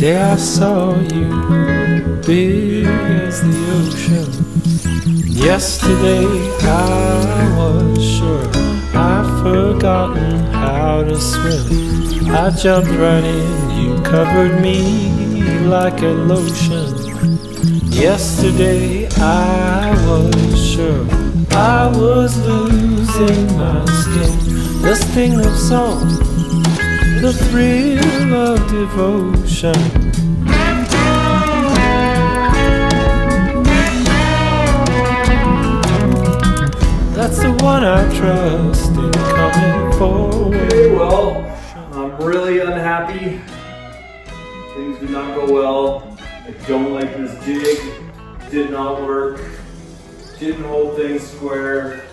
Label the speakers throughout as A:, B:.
A: day I saw you, big as the ocean. Yesterday I was sure I'd forgotten how to swim. I jumped right in, you covered me like a lotion. Yesterday I was sure I was losing my skin. The sting of song, the thrill of devotion. That's the one I trust in coming forward.
B: Okay, well, I'm really unhappy. Things did not go well. I don't like this jig. Did not work. Didn't hold things square.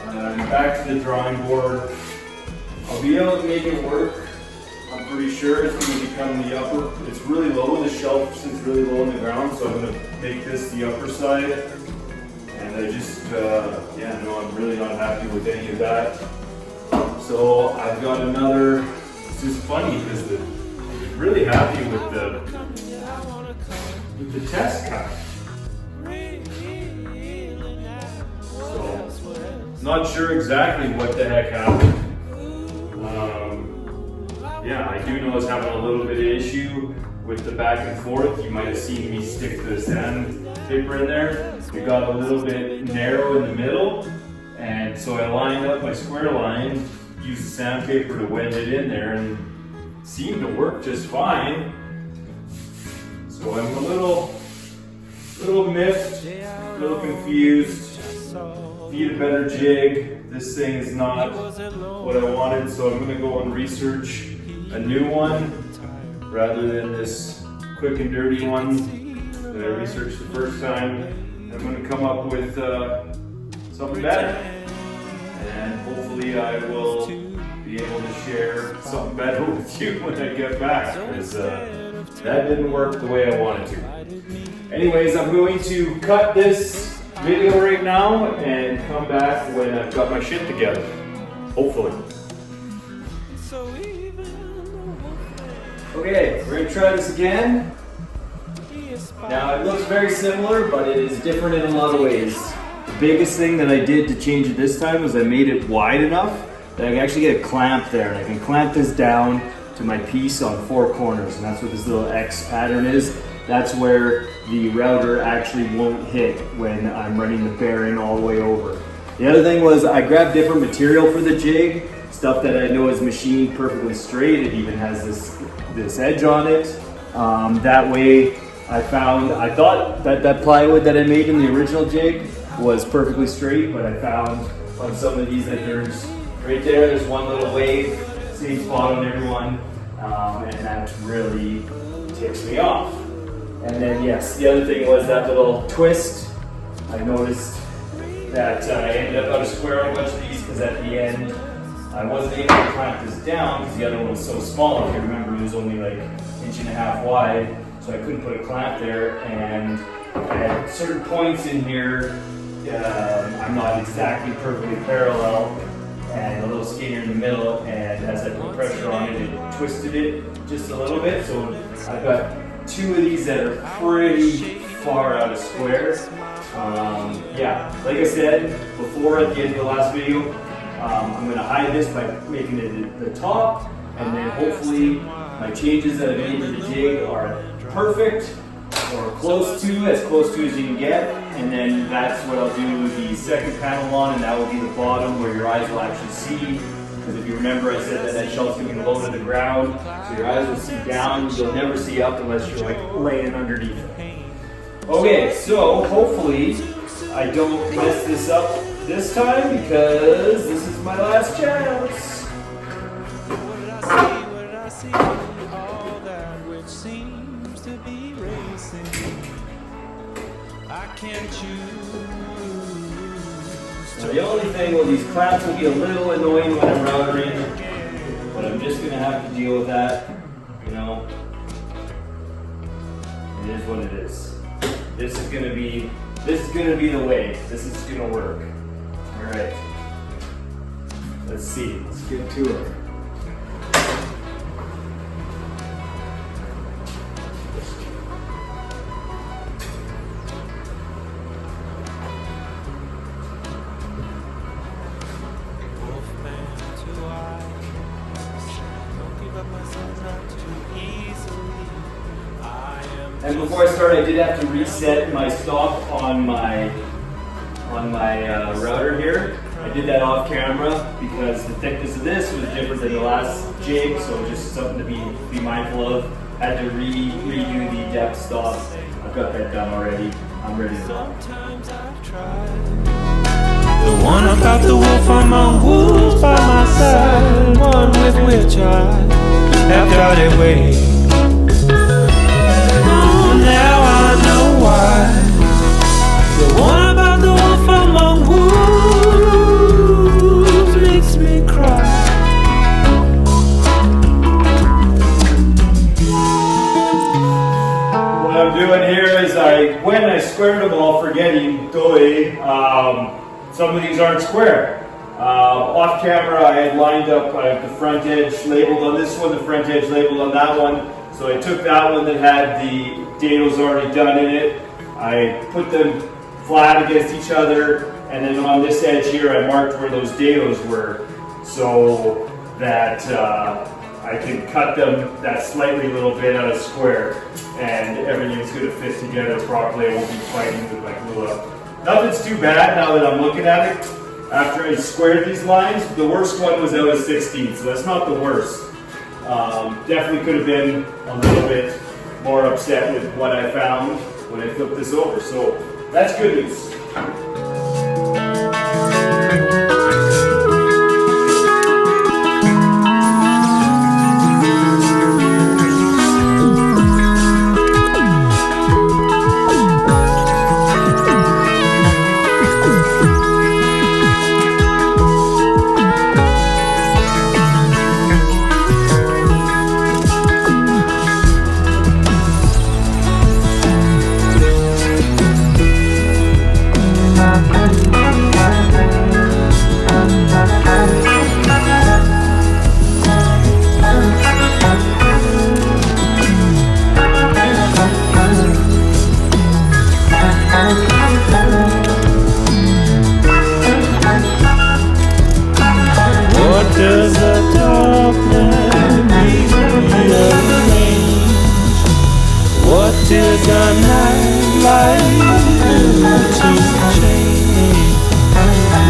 B: Back to the drawing board. I'll be able to make it work. I'm pretty sure it's going to become the upper. It's really low. The shelf sits really low in the ground, so I'm going to make this the upper side. And I just, no, I'm really not happy with any of that. So I've got another. It's just funny because I'm really happy with the test cut. So not sure exactly what the heck happened. I do know I was having a little bit of issue with the back and forth. You might have seen me stick the sandpaper in there. It got a little bit narrow in the middle, and so I lined up my square line, used the sandpaper to wedge it in there, and it seemed to work just fine. So I'm a little miffed, a little confused. Need a better jig. This thing is not what I wanted, so I'm going to go and research a new one rather than this quick and dirty one that I researched the first time. I'm going to come up with something better, and hopefully I will be able to share something better with you when I get back, because that didn't work the way I wanted to. Anyways, I'm going to cut this video right now and come back when I've got my shit together, hopefully. Okay, we're going to try this again. Now it looks very similar, but it is different in a lot of ways. The biggest thing that I did to change it this time was I made it wide enough that I can actually get a clamp there, and I can clamp this down to my piece on 4 corners, and that's what this little X pattern is. That's where the router actually won't hit when I'm running the bearing all the way over. The other thing was I grabbed different material for the jig, stuff that I know is machined perfectly straight. It even has this edge on it. That way I thought that plywood that I made in the original jig was perfectly straight, but I found on some of these that there's one little wave, same spot on every one, and that really ticks me off. And then yes, the other thing was that little twist. I noticed that I ended up out of square on a bunch of these because at the end I wasn't able to clamp this down because the other one was so small. If you remember, it was only like 1.5 inches wide, so I couldn't put a clamp there. And at certain points in here, I'm not exactly perfectly parallel, and a little skinnier in the middle. And as I put pressure on it, it twisted it just a little bit. So I've got 2 of these that are pretty far out of square. Like I said before at the end of the last video, I'm going to hide this by making it the top, and then hopefully my changes that I made to the jig are perfect or close to as you can get, and then that's what I'll do the second panel on, and that will be the bottom where your eyes will actually see. Because if you remember, I said that shelf's going to be low to the ground, so your eyes will see down. You'll never see up unless you're like laying underneath it. Okay, so hopefully I don't mess this up this time, because this is my last chance. Now the only thing, well, these clamps will be a little annoying when I'm routering, but I'm just going to have to deal with that, you know. It is what it is. This is going to be the way. This is going to work. All right. Let's see. Let's get to it. And before I start, I did have to reset my stop on my router here. I did that off camera because the thickness of this was different than the last jig, so just something to be mindful of. Had to redo the depth stop. I've got that done already. I'm ready to go.
A: The one about the wolf among wolves by my side, one with which I have got away. Oh, now I know why. The one about the wolf among wolves makes me cry.
B: What I'm doing here is when I squared them all, forgetting totally, some of these aren't square. Off camera, I had lined up the front edge labeled on this one, the front edge labeled on that one. So I took that one that had the dados already done in it. I put them flat against each other, and then on this edge here, I marked where those dados were, so that I can cut them that slightly little bit out of square, and everything's going to fit together properly. I won't be fighting with my glue up. Nothing's too bad now that I'm looking at it. After I squared these lines, the worst one was out of 16, so that's not the worst. Definitely could have been a little bit more upset with what I found when I flipped this over, so that's good news.
A: Does the darkness rearrange? What did the night light to change?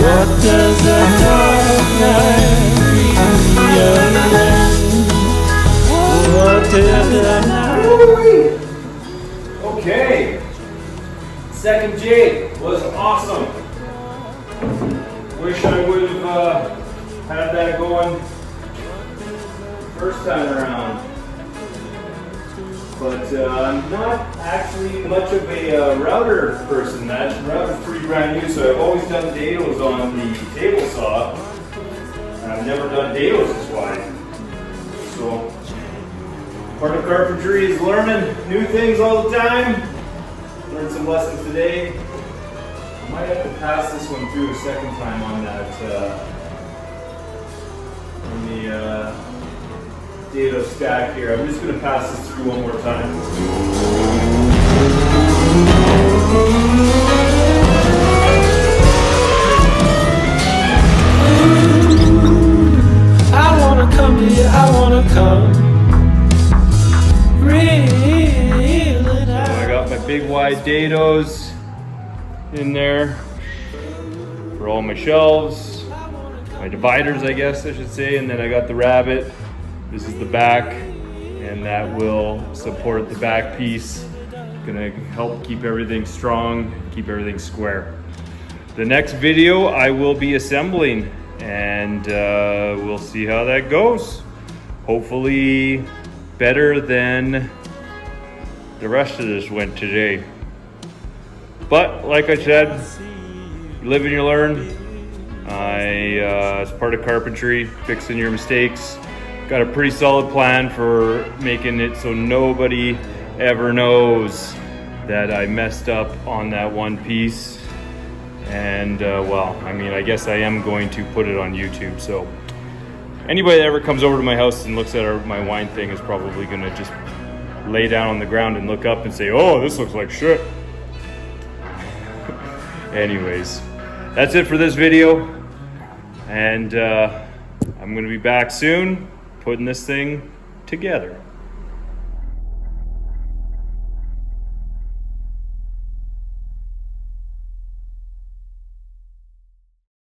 A: What does the dark night rearrange? What did the night...
B: Okay, second jig was awesome. Wish I would have had that going first time around, but I'm not actually much of a router person. That router's pretty brand new, so I've always done dados on the table saw. I've never done dados this wide. So part of carpentry is learning new things all the time. Learned some lessons today. I might have to pass this one through a second time on that. On the dado stack here. I'm just going to pass this through one more time.
A: I wanna come to you, I wanna come. Really now.
B: So I got my big wide dados in there for all my shelves. My dividers, I guess I should say, and then I got the rabbet. This is the back, and that will support the back piece. Gonna help keep everything strong, keep everything square. The next video I will be assembling, and we'll see how that goes. Hopefully better than the rest of this went today. But like I said, you live and you learn. As part of carpentry, fixing your mistakes. Got a pretty solid plan for making it so nobody ever knows that I messed up on that one piece. And well, I mean, I guess I am going to put it on YouTube. So anybody that ever comes over to my house and looks at my wine thing is probably gonna just lay down on the ground and look up and say, oh, this looks like shit. Anyways, that's it for this video. And I'm gonna be back soon putting this thing together.